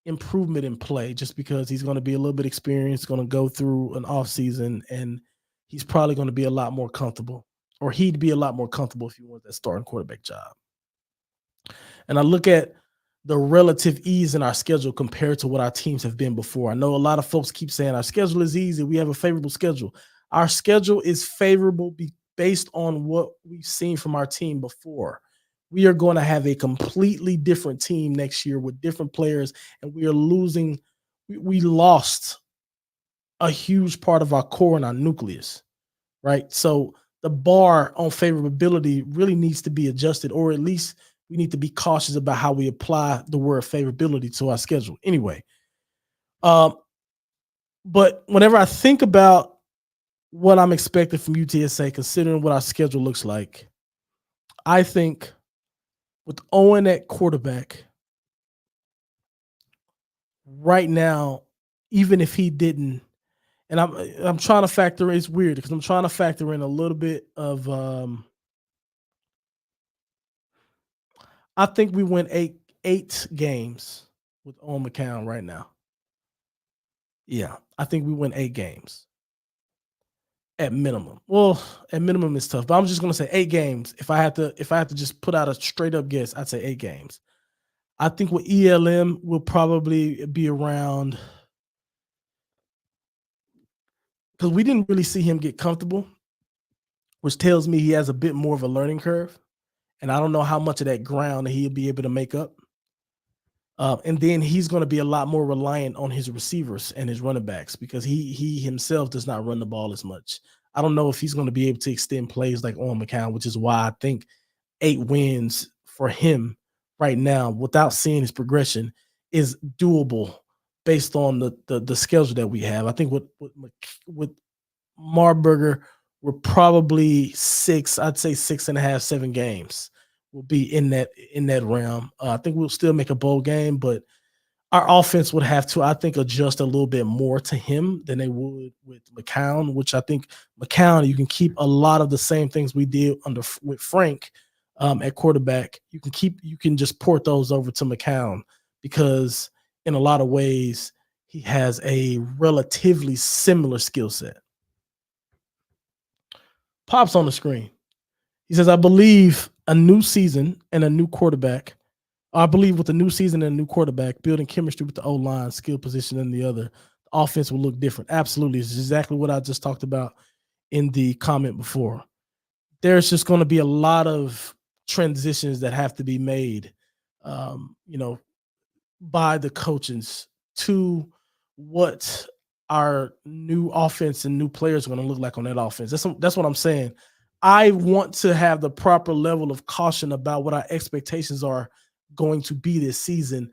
improvement in play, just because he's going to be a little bit experienced, going to go through an off season, and he's probably going to be a lot more comfortable, or he'd be a lot more comfortable if he wants that starting quarterback job. And I look at the relative ease in our schedule compared to what our teams have been before. I know a lot of folks keep saying our schedule is easy. We have a favorable schedule. Our schedule is favorable based on what we've seen from our team before. We are going to have a completely different team next year with different players, and we are losing. We lost a huge part of our core and our nucleus, right? So the bar on favorability really needs to be adjusted, or at least we need to be cautious about how we apply the word favorability to our schedule. Anyway, but whenever I think about what I'm expecting from UTSA, considering what our schedule looks like, I think with Owen at quarterback right now, even if he didn't, and I'm trying to factor in, it's weird because I'm trying to factor in a little bit of I think we win eight games with Owen McCown right now. Yeah, I think we win 8 games at minimum. Well, at minimum is tough, but I'm just gonna say 8 games. If I had to just put out a straight up guess, I'd say 8 games. I think with ELM will probably be around, because we didn't really see him get comfortable, which tells me he has a bit more of a learning curve, and I don't know how much of that ground he'll be able to make up. And then he's going to be a lot more reliant on his receivers and his running backs, because he himself does not run the ball as much. I don't know if he's going to be able to extend plays like Owen McCown, which is why I think 8 wins for him right now, without seeing his progression, is doable based on the schedule that we have. I think with Marburger, we're probably 6. I'd say 6.5, 7 games will be in that realm. I think we'll still make a bowl game, but our offense would have to, I think, adjust a little bit more to him than they would with McCown, which I think McCown, you can keep a lot of the same things we did with Frank at quarterback. You can just port those over to McCown, because in a lot of ways he has a relatively similar skill set. Pops on the screen. He says, I believe a new season and a new quarterback. I believe with the new season and a new quarterback, building chemistry with the O line, skill position, and the other, the offense will look different. Absolutely. It's exactly what I just talked about in the comment before. There's just going to be a lot of transitions that have to be made, you know, by the coaches to what our new offense and new players are going to look like on that offense. That's what I'm saying. I want to have the proper level of caution about what our expectations are going to be this season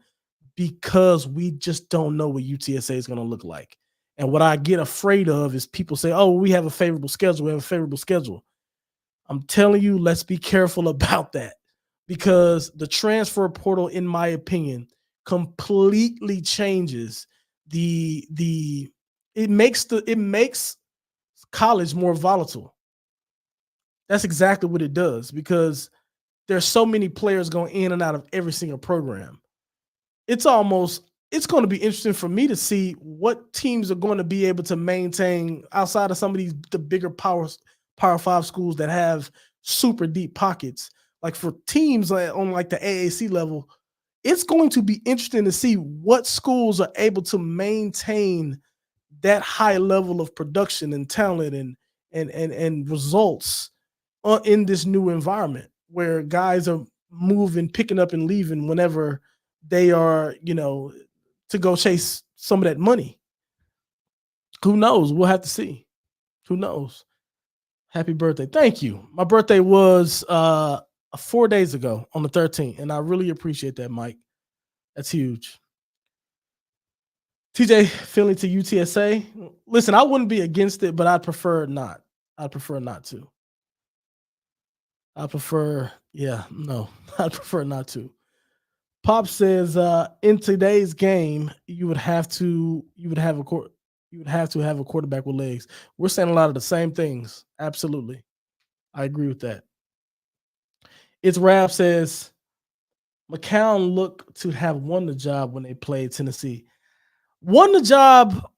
because we just don't know what UTSA is going to look like. And what I get afraid of is people say, "Oh, we have a favorable schedule. We have a favorable schedule." I'm telling you, let's be careful about that because the transfer portal, in my opinion, completely changes the it makes college more volatile. That's exactly what it does because there's so many players going in and out of every single program. It's going to be interesting for me to see what teams are going to be able to maintain outside of some of the bigger power five schools that have super deep pockets. Like for teams on like the AAC level, it's going to be interesting to see what schools are able to maintain that high level of production and talent and results in this new environment where guys are moving, picking up and leaving whenever they are, to go chase some of that money. Who knows? We'll have to see. Who knows? Happy birthday. Thank you. My birthday was 4 days ago on the 13th, and I really appreciate that, Mike. That's huge. TJ Philly to UTSA. Listen, I wouldn't be against it, but I'd prefer not. I'd prefer not to. No, I'd prefer not to. Pop says, in today's game, you would have to have a quarterback with legs. We're saying a lot of the same things. Absolutely. I agree with that. It's Rap says, McCown looked to have won the job when they played Tennessee. Won the job.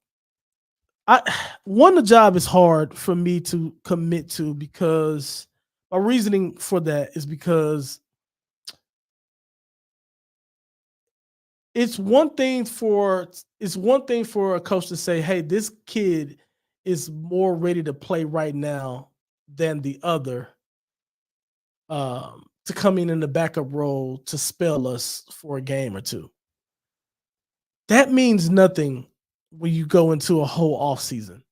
Won the job is hard for me to commit to because my reasoning for that is because it's one thing for a coach to say, "Hey, this kid is more ready to play right now than the other." To come in the backup role to spell us for a game or two. That means nothing when you go into a whole off season.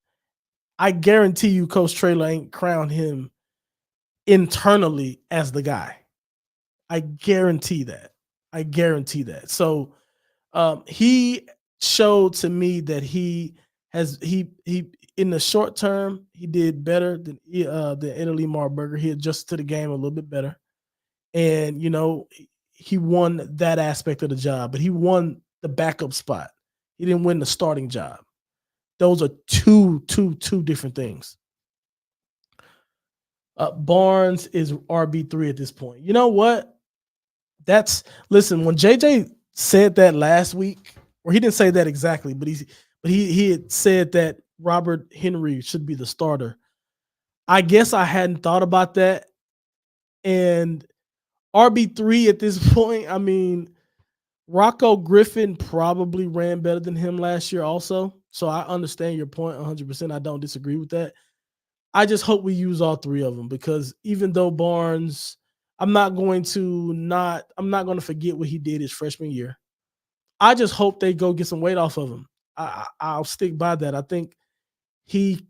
I guarantee you, Coach Traylor ain't crowned him internally as the guy. I guarantee that. I guarantee that. So he showed to me that he in the short term he did better than Italy Marburger. He adjusted to the game a little bit better, and he won that aspect of the job. But he won the backup spot. He didn't win the starting job. Those are two different things. Barnes is RB3 at this point. You know what? Listen, when JJ said that last week, or he didn't say that exactly, but he had said that Robert Henry should be the starter. I guess I hadn't thought about that. And RB3 at this point, I mean, Rocco Griffin probably ran better than him last year also. So I understand your point 100%. I don't disagree with that. I just hope we use all three of them because even though Barnes, I'm not going to forget what he did his freshman year. I just hope they go get some weight off of him. I'll stick by that. I think he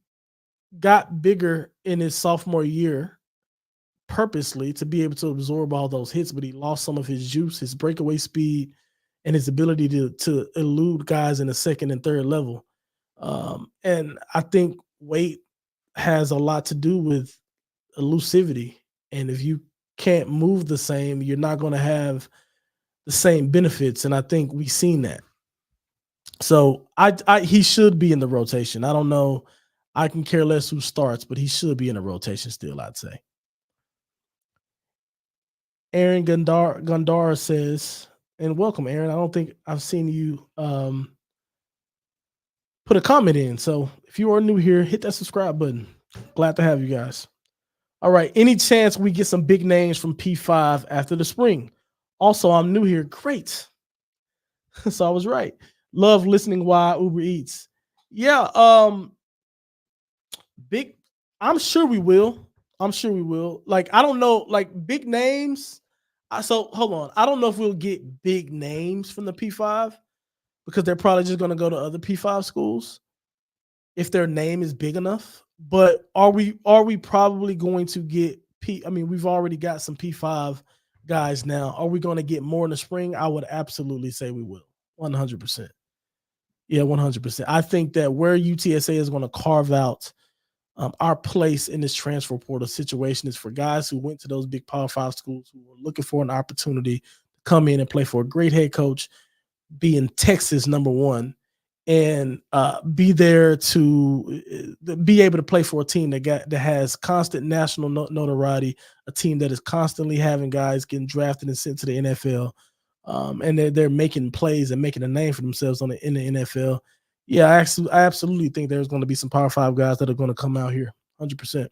got bigger in his sophomore year purposely to be able to absorb all those hits, but he lost some of his juice, his breakaway speed, and his ability to elude guys in the second and third level. And I think weight has a lot to do with elusivity. And if you can't move the same, you're not going to have the same benefits. And I think we've seen that. So he should be in the rotation. I don't know. I can care less who starts, but he should be in the rotation still, I'd say. Aaron Gandara says, and welcome, Aaron. I don't think I've seen you put a comment in. So if you are new here, hit that subscribe button. Glad to have you guys. All right. Any chance we get some big names from P5 after the spring? Also, I'm new here. Great. So I was right. Love listening while Uber Eats. Yeah. Big. I'm sure we will. I'm sure we will. Like, I don't know, like big names. So hold on. I don't know if we'll get big names from the P5 because they're probably just going to go to other P5 schools if their name is big enough. But are we probably going to get P? I mean, we've already got some P5 guys now. Are we going to get more in the spring? I would absolutely say we will. 100%. Yeah, 100%. I think that where UTSA is going to carve out our place in this transfer portal situation is for guys who went to those big Power Five schools who were looking for an opportunity to come in and play for a great head coach, be in Texas, number one, and be there to be able to play for a team that has constant national notoriety, a team that is constantly having guys getting drafted and sent to the NFL, and they're making plays and making a name for themselves in the NFL. Yeah, I absolutely think there's going to be some Power Five guys that are going to come out here, 100%.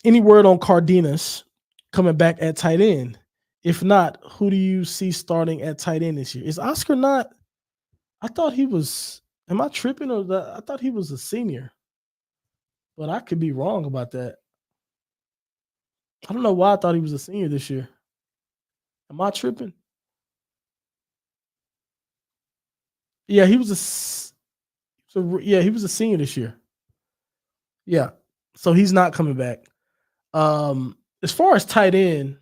Any word on Cardenas coming back at tight end? If not, who do you see starting at tight end this year? Is Oscar not? I thought he was. Am I tripping or that? I thought he was a senior, but I could be wrong about that. I don't know why I thought he was a senior this year. Am I tripping? Yeah, he was a. So yeah, he was a senior this year. Yeah, so he's not coming back. As far as tight end,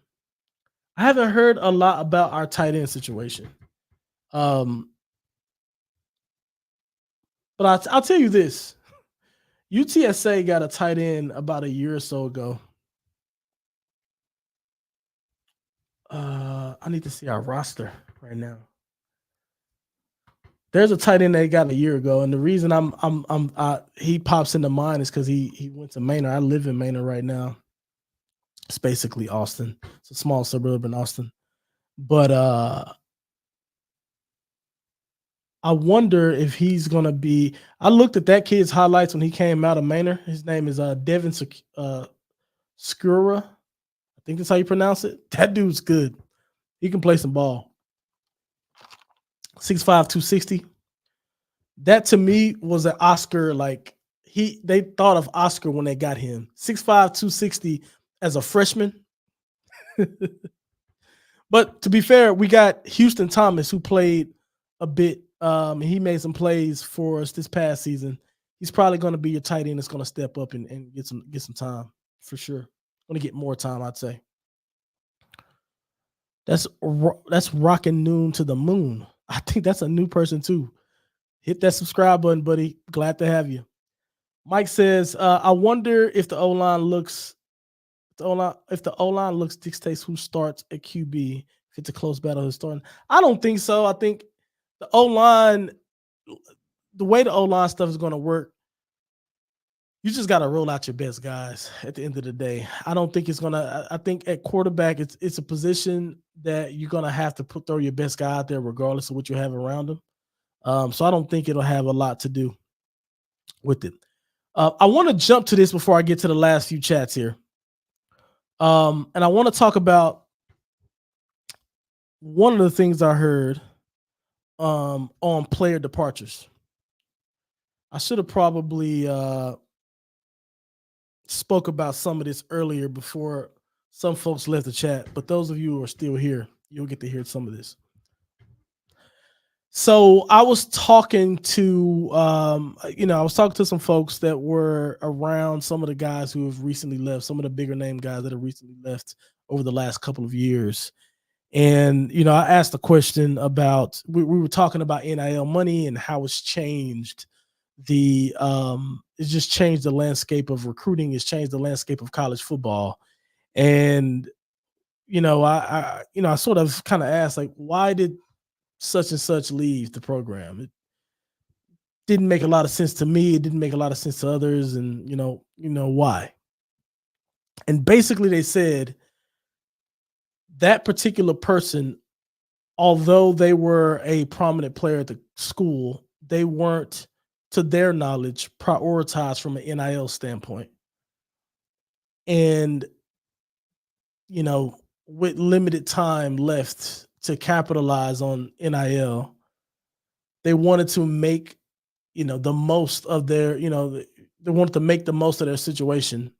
I haven't heard a lot about our tight end situation. Um, but I'll tell you this: UTSA got a tight end about a year or so ago. I need to see our roster right now. There's a tight end they got a year ago, and the reason he pops into mind is because he went to Manor. I live in Manor right now. It's basically Austin. It's a small suburb in Austin. But I wonder if he's gonna be. I looked at that kid's highlights when he came out of Manor. His name is Devin Skura. I think that's how you pronounce it. That dude's good. He can play some ball. 6'5", 260. That to me was an Oscar. Like they thought of Oscar when they got him. 6'5", 260 as a freshman. But to be fair, we got Houston Thomas who played a bit. He made some plays for us this past season. He's probably going to be your tight end that's going to step up and get some time for sure. Going to get more time, I'd say. That's rocking noon to the moon. I think that's a new person too. Hit that subscribe button, buddy. Glad to have you. Mike says, I wonder if the O-line looks dictates who starts at QB. If it's a close battle, who's starting. I don't think so. I think the O-line, the way the O-line stuff is going to work, you just got to roll out your best guys at the end of the day. I don't think it's going to – I think at quarterback, it's a position that you're going to have to throw your best guy out there regardless of what you have around him. So I don't think it'll have a lot to do with it. I want to jump to this before I get to the last few chats here. And I want to talk about one of the things I heard on player departures. I should have probably spoke about some of this earlier before some folks left the chat, but those of you who are still here, you'll get to hear some of this. So I was talking to, some folks that were around some of the guys who have recently left, some of the bigger name guys that have recently left over the last couple of years. And, I asked a question about, we were talking about NIL money and how it's changed it's just changed the landscape of recruiting. It's changed the landscape of college football. And, I sort of kind of asked, like, why did such and such leave the program? It didn't make a lot of sense to me. It didn't make a lot of sense to others. And, why? And basically they said that particular person, although they were a prominent player at the school, they weren't, to their knowledge, prioritized from an NIL standpoint. And, you know, with limited time left to capitalize on NIL, they wanted to make, the most of their, they wanted to make the most of their situation.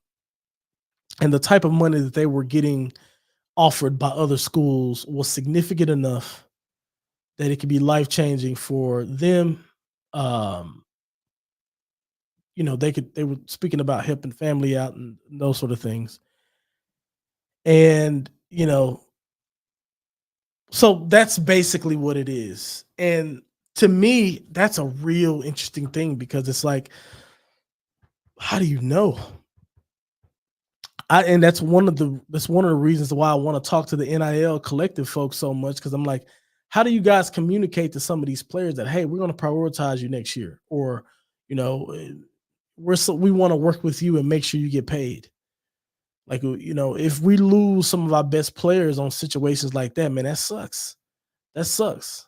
And the type of money that they were getting offered by other schools was significant enough that it could be life changing for them. Um, they were speaking about helping family out and those sort of things. And, so that's basically what it is. And to me, that's a real interesting thing because it's like, how do you know? And that's one of the reasons why I want to talk to the NIL collective folks so much, because I'm like, how do you guys communicate to some of these players that, hey, we're going to prioritize you next year, or we want to work with you and make sure you get paid. Like, if we lose some of our best players on situations like that, man, that sucks. That sucks.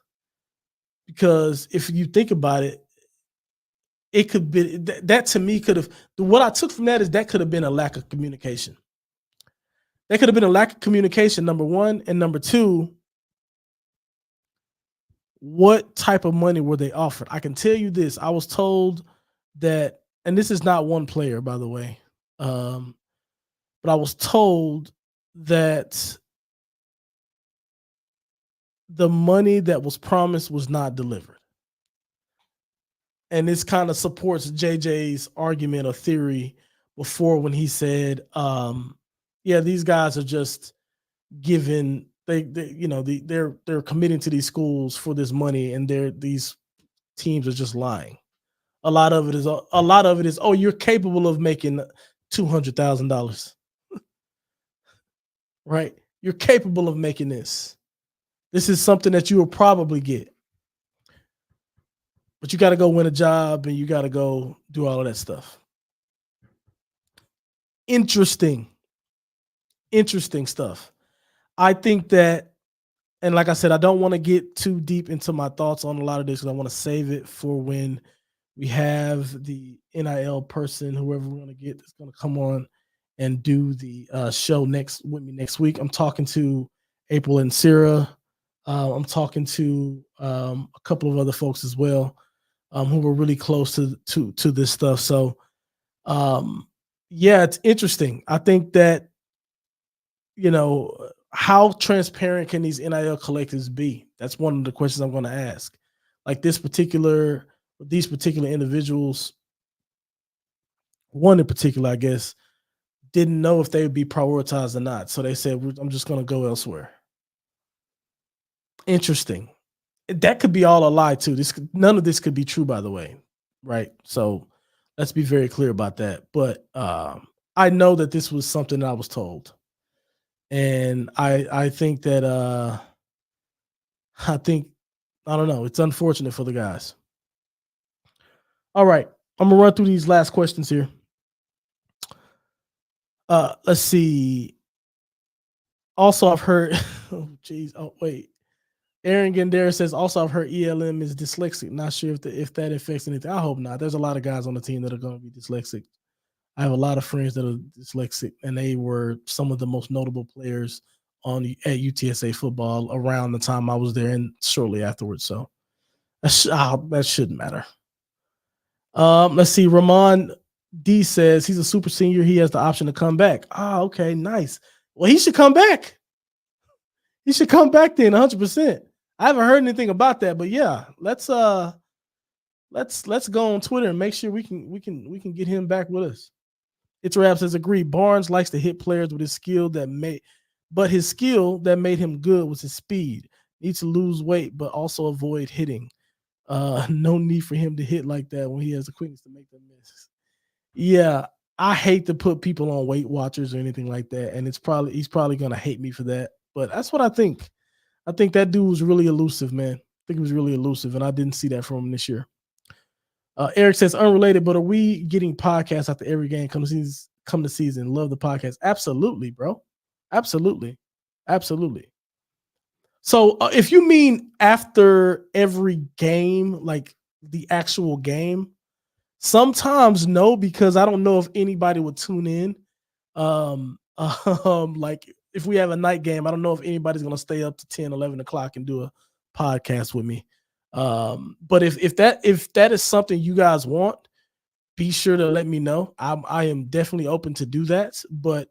Because if you think about it, it could be that to me could have, what I took from that is that could have been a lack of communication. That could have been a lack of communication, number one. And number two, what type of money were they offered? I can tell you this. I was told that, and this is not one player, by the way, but I was told that the money that was promised was not delivered. And this kind of supports JJ's argument or theory before, when he said, yeah, these guys are just given, they're committing to these schools for this money, and these teams are just lying. A lot of it is, oh, you're capable of making $200,000, right? You're capable of making this. This is something that you will probably get, but you got to go win a job and you got to go do all of that stuff. Interesting stuff. I think that, and like I said, I don't want to get too deep into my thoughts on a lot of this because I want to save it for when we have the NIL person, whoever we're going to get, that's going to come on and do the show with me next week. I'm talking to April and Sarah. I'm talking to a couple of other folks as well, who were really close to this stuff. So, yeah, it's interesting. I think that, how transparent can these NIL collectives be? That's one of the questions I'm going to ask. Like these particular individuals, one in particular, I guess, didn't know if they would be prioritized or not. So they said, I'm just going to go elsewhere. Interesting. That could be all a lie too. None of this could be true, by the way. Right. So let's be very clear about that. But I know that this was something that I was told. And I think that I don't know. It's unfortunate for the guys. All right. I'm gonna run through these last questions here. Let's see. Also, I've heard wait. Aaron Gandera says, also, I've heard ELM is dyslexic. Not sure if that affects anything. I hope not. There's a lot of guys on the team that are going to be dyslexic. I have a lot of friends that are dyslexic, and they were some of the most notable players at UTSA football around the time I was there and shortly afterwards. So that shouldn't matter. Let's see. Ramon D says he's a super senior. He has the option to come back. Okay, nice. Well, he should come back. He should come back then, 100%. I haven't heard anything about that, but yeah, let's go on Twitter and make sure we can get him back with us. It's Rap says, agree. Barnes likes to hit players with his skill but his skill that made him good was his speed. Needs to lose weight, but also avoid hitting. No need for him to hit like that when he has the quickness to make them miss. Yeah, I hate to put people on Weight Watchers or anything like that, and he's probably gonna hate me for that. But that's what I think. I think that dude was really elusive, man. I think he was really elusive, and I didn't see that from him this year. Eric says, unrelated, but are we getting podcasts after every game come the season? Love the podcast. Absolutely, bro. Absolutely. So if you mean after every game, like the actual game, sometimes no, because I don't know if anybody would tune in. Like if we have a night game, I don't know if anybody's gonna stay up to 10, 11 o'clock and do a podcast with me. But if that is something you guys want, be sure to let me know. I am definitely open to do that. But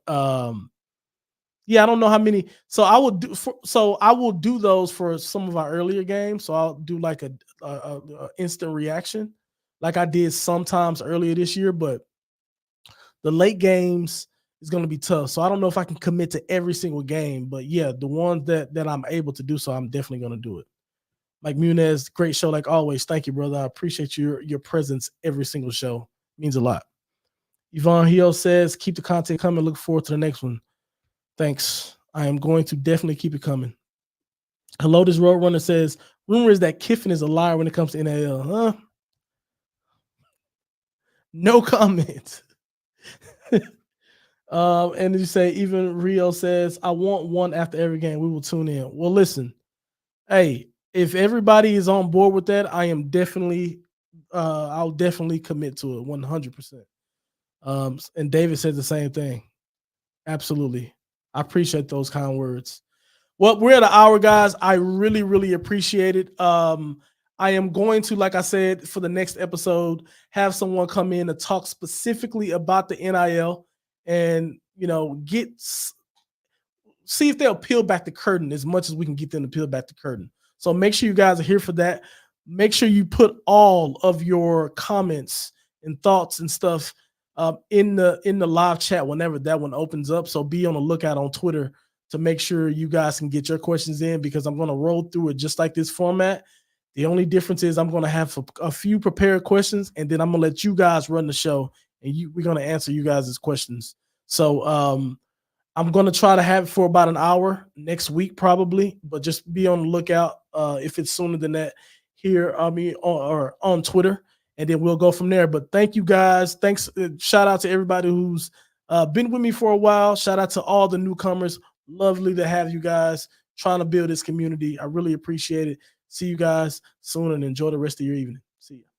yeah, I don't know how many. So I will do those for some of our earlier games. So I'll do like a instant reaction, like I did sometimes earlier this year. But the late games is going to be tough. So I don't know if I can commit to every single game. But yeah, the ones that I'm able to do so, I'm definitely going to do it. Mike Munez, great show like always. Thank you, brother. I appreciate your presence every single show. It means a lot. Yvonne Hio says, keep the content coming. Look forward to the next one. Thanks. I am going to definitely keep it coming. Hello, this Roadrunner says, rumor is that Kiffin is a liar when it comes to NIL. Huh? No comment. And you say, even Rio says, I want one after every game. We will tune in. Well, listen, hey, if everybody is on board with that, I'll definitely commit to it 100%. And David said the same thing. Absolutely. I appreciate those kind words. Well, we're at an hour, guys. I really, really appreciate it. I am going to, like I said, for the next episode, have someone come in to talk specifically about the NIL and, see if they'll peel back the curtain as much as we can get them to peel back the curtain. So make sure you guys are here for that. Make sure you put all of your comments and thoughts and stuff in the live chat whenever that one opens up. So be on the lookout on Twitter to make sure you guys can get your questions in, because I'm going to roll through it just like this format. The only difference is I'm going to have a few prepared questions, and then I'm going to let you guys run the show, and we're going to answer you guys' questions. So I'm going to try to have it for about an hour next week probably, but just be on the lookout if it's sooner than that here or on Twitter, and then we'll go from there. But thank you guys. Thanks. Shout out to everybody who's been with me for a while. Shout out to all the newcomers. Lovely to have you guys trying to build this community. I really appreciate it. See you guys soon and enjoy the rest of your evening. See you.